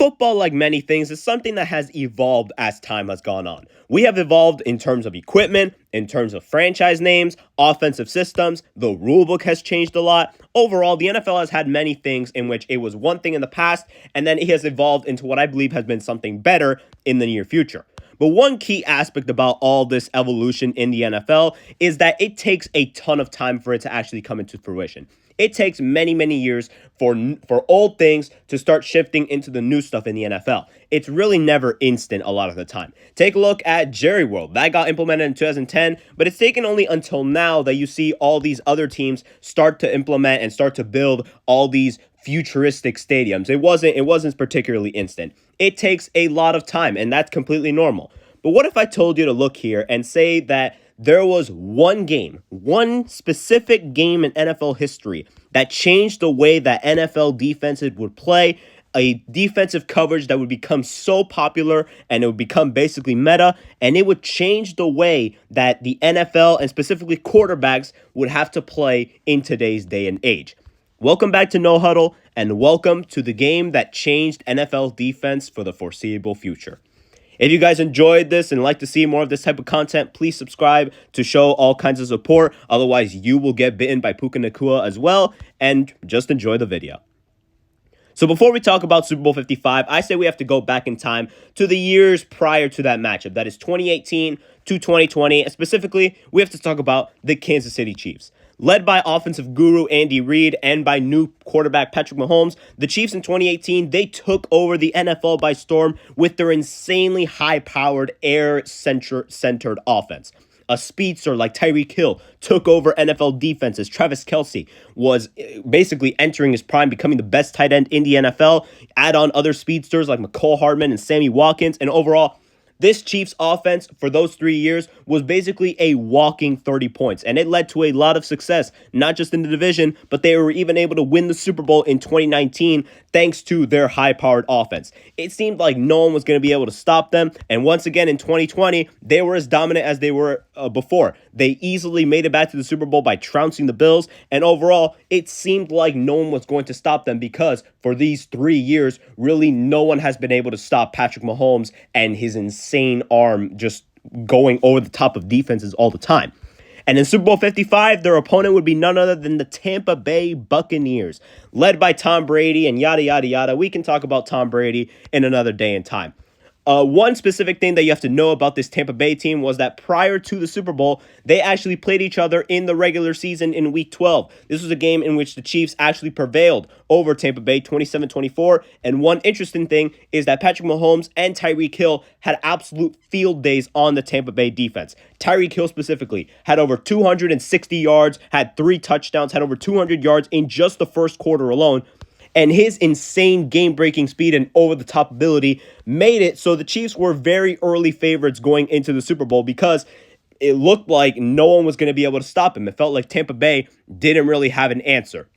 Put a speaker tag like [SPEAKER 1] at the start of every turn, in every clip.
[SPEAKER 1] Football, like many things, is something that has evolved as time has gone on. We have evolved in terms of equipment, in terms of franchise names, offensive systems. The rulebook has changed a lot. Overall, the NFL has had many things in which it was one thing in the past, and then it has evolved into what I believe has been something better in the near future. But one key aspect about all this evolution in the NFL is that it takes a ton of time for it to actually come into fruition. It takes many, many years for old things to start shifting into the new stuff in the NFL. It's really never instant a lot of the time. Take a look at Jerry World. That got implemented in 2010, but it's taken only until now that you see all these other teams start to implement and start to build all these futuristic stadiums. It wasn't particularly instant. It takes a lot of time, and that's completely normal. But what if I told you to look here and say that there was one specific game in NFL history that changed the way that NFL defenses would play, a defensive coverage that would become so popular and it would become basically meta, and it would change the way that the NFL and specifically quarterbacks would have to play in today's day and age. Welcome back to No Huddle, and welcome to the game that changed NFL defense for the foreseeable future. If you guys enjoyed this and like to see more of this type of content, please subscribe to show all kinds of support. Otherwise, you will get bitten by Puka Nacua as well, and just enjoy the video. So before we talk about Super Bowl 55, I say we have to go back in time to the years prior to that matchup. That is 2018 to 2020. And specifically, we have to talk about the Kansas City Chiefs. Led by offensive guru Andy Reid and by new quarterback Patrick Mahomes, the Chiefs in 2018, they took over the NFL by storm with their insanely high-powered, air-centered offense. A speedster like Tyreek Hill took over NFL defenses. Travis Kelce was basically entering his prime, becoming the best tight end in the NFL. Add on other speedsters like McCole Hardman and Sammy Watkins, and overall, this Chiefs offense for those 3 years was basically a walking 30 points, and it led to a lot of success, not just in the division, but they were even able to win the Super Bowl in 2019 thanks to their high-powered offense. It seemed like no one was going to be able to stop them, and once again in 2020, they were as dominant as they were before. They easily made it back to the Super Bowl by trouncing the Bills, and overall, it seemed like no one was going to stop them because for these 3 years, really no one has been able to stop Patrick Mahomes and his insane arm just going over the top of defenses all the time. And in Super Bowl 55, their opponent would be none other than the Tampa Bay Buccaneers, led by Tom Brady and yada, yada, yada. We can talk about Tom Brady in another day and time. One specific thing that you have to know about this Tampa Bay team was that prior to the Super Bowl, they actually played each other in the regular season in Week 12. This was a game in which the Chiefs actually prevailed over Tampa Bay 27-24. And one interesting thing is that Patrick Mahomes and Tyreek Hill had absolute field days on the Tampa Bay defense. Tyreek Hill specifically had over 260 yards, had 3 touchdowns, had over 200 yards in just the first quarter alone. And his insane game-breaking speed and over-the-top ability made it so the Chiefs were very early favorites going into the Super Bowl because it looked like no one was going to be able to stop him. It felt like Tampa Bay didn't really have an answer.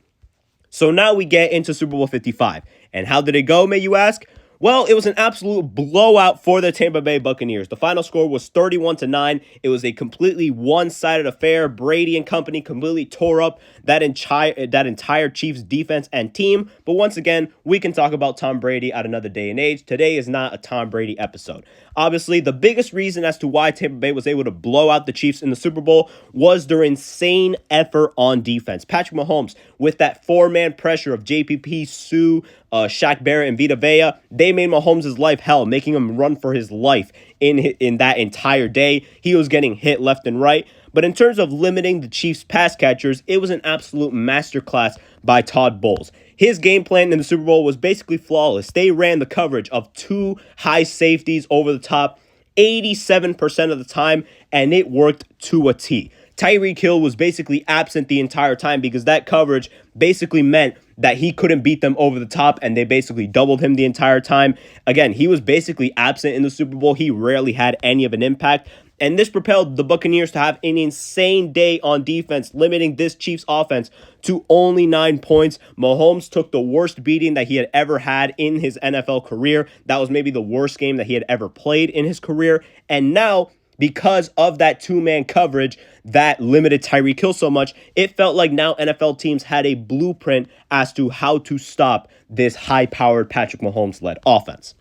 [SPEAKER 1] So now we get into Super Bowl 55. And how did it go, may you ask? Well, it was an absolute blowout for the Tampa Bay Buccaneers. The final score was 31-9. It was a completely one-sided affair. Brady and company completely tore up that entire Chiefs defense and team. But once again, we can talk about Tom Brady at another day and age. Today is not a Tom Brady episode. Obviously, the biggest reason as to why Tampa Bay was able to blow out the Chiefs in the Super Bowl was their insane effort on defense. Patrick Mahomes, with that four-man pressure of JPP, Sue, Shaq Barrett, and Vita Vea, they made Mahomes' life hell, making him run for his life in that entire day. He was getting hit left and right. But in terms of limiting the Chiefs' pass catchers, it was an absolute masterclass by Todd Bowles. His game plan in the Super Bowl was basically flawless. They ran the coverage of 2 high safeties over the top 87% of the time, and it worked to a T. Tyreek Hill was basically absent the entire time because that coverage basically meant that he couldn't beat them over the top, and they basically doubled him the entire time. Again, he was basically absent in the Super Bowl. He rarely had any of an impact. And this propelled the Buccaneers to have an insane day on defense, limiting this Chiefs offense to only 9 points. Mahomes took the worst beating that he had ever had in his NFL career. That was maybe the worst game that he had ever played in his career. And now because of that two-man coverage that limited Tyreek Hill so much. It felt like now NFL teams had a blueprint as to how to stop this high-powered Patrick Mahomes-led offense.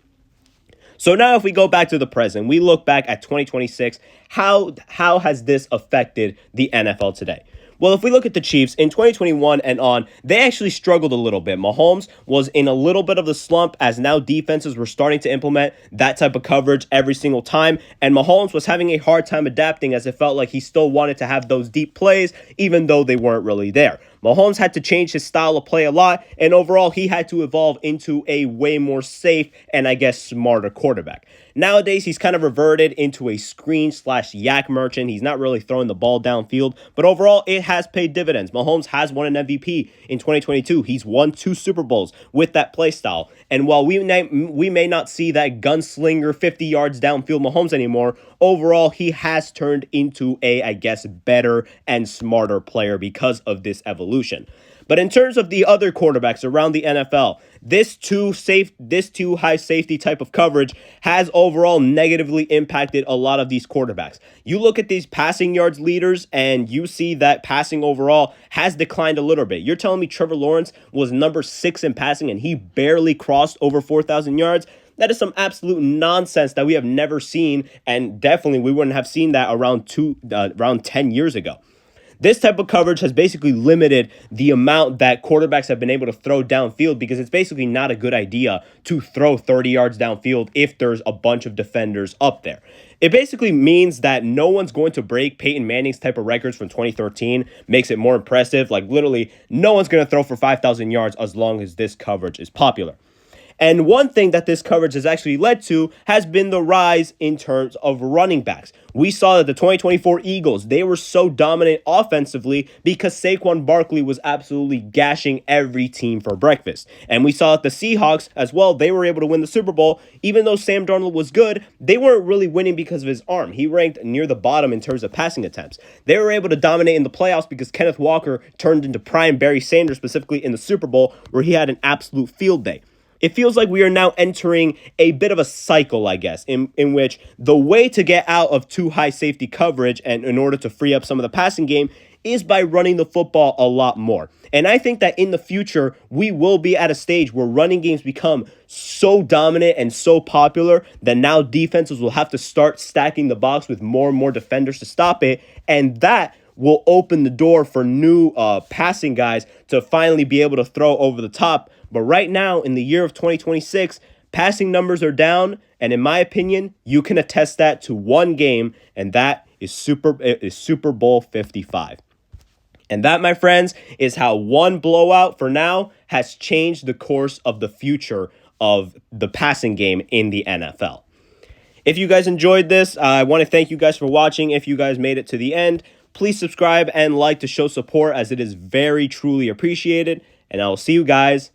[SPEAKER 1] So now if we go back to the present, we look back at 2026, how has this affected the NFL today? Well, if we look at the Chiefs in 2021 and on, they actually struggled a little bit. Mahomes was in a little bit of the slump as now defenses were starting to implement that type of coverage every single time. And Mahomes was having a hard time adapting as it felt like he still wanted to have those deep plays, even though they weren't really there. Mahomes had to change his style of play a lot, and overall, he had to evolve into a way more safe and, I guess, smarter quarterback. Nowadays, he's kind of reverted into a screen/yak merchant. He's not really throwing the ball downfield, but overall, it has paid dividends. Mahomes has won an MVP in 2022. He's won 2 Super Bowls with that play style. And while we may not see that gunslinger 50 yards downfield Mahomes anymore, overall, he has turned into a, I guess, better and smarter player because of this evolution. But in terms of the other quarterbacks around the NFL, this too high safety type of coverage has overall negatively impacted a lot of these quarterbacks. You look at these passing yards leaders and you see that passing overall has declined a little bit. You're telling me Trevor Lawrence was number 6 in passing and he barely crossed over 4,000 yards? That is some absolute nonsense that we have never seen, and definitely we wouldn't have seen that around 10 years ago. This type of coverage has basically limited the amount that quarterbacks have been able to throw downfield, because it's basically not a good idea to throw 30 yards downfield if there's a bunch of defenders up there. It basically means that no one's going to break Peyton Manning's type of records from 2013, makes it more impressive. Like literally, no one's going to throw for 5,000 yards as long as this coverage is popular. And one thing that this coverage has actually led to has been the rise in terms of running backs. We saw that the 2024 Eagles, they were so dominant offensively because Saquon Barkley was absolutely gashing every team for breakfast. And we saw that the Seahawks as well, they were able to win the Super Bowl. Even though Sam Darnold was good, they weren't really winning because of his arm. He ranked near the bottom in terms of passing attempts. They were able to dominate in the playoffs because Kenneth Walker turned into prime Barry Sanders, specifically in the Super Bowl, where he had an absolute field day. It feels like we are now entering a bit of a cycle, I guess, in which the way to get out of too high safety coverage and in order to free up some of the passing game is by running the football a lot more. And I think that in the future, we will be at a stage where running games become so dominant and so popular that now defenses will have to start stacking the box with more and more defenders to stop it. And that will open the door for new passing guys to finally be able to throw over the top. But right now, in the year of 2026, passing numbers are down. And in my opinion, you can attest that to one game, and that is Super Bowl 55. And that, my friends, is how one blowout for now has changed the course of the future of the passing game in the NFL. If you guys enjoyed this, I want to thank you guys for watching. If you guys made it to the end, please subscribe and like to show support, as it is very truly appreciated. And I will see you guys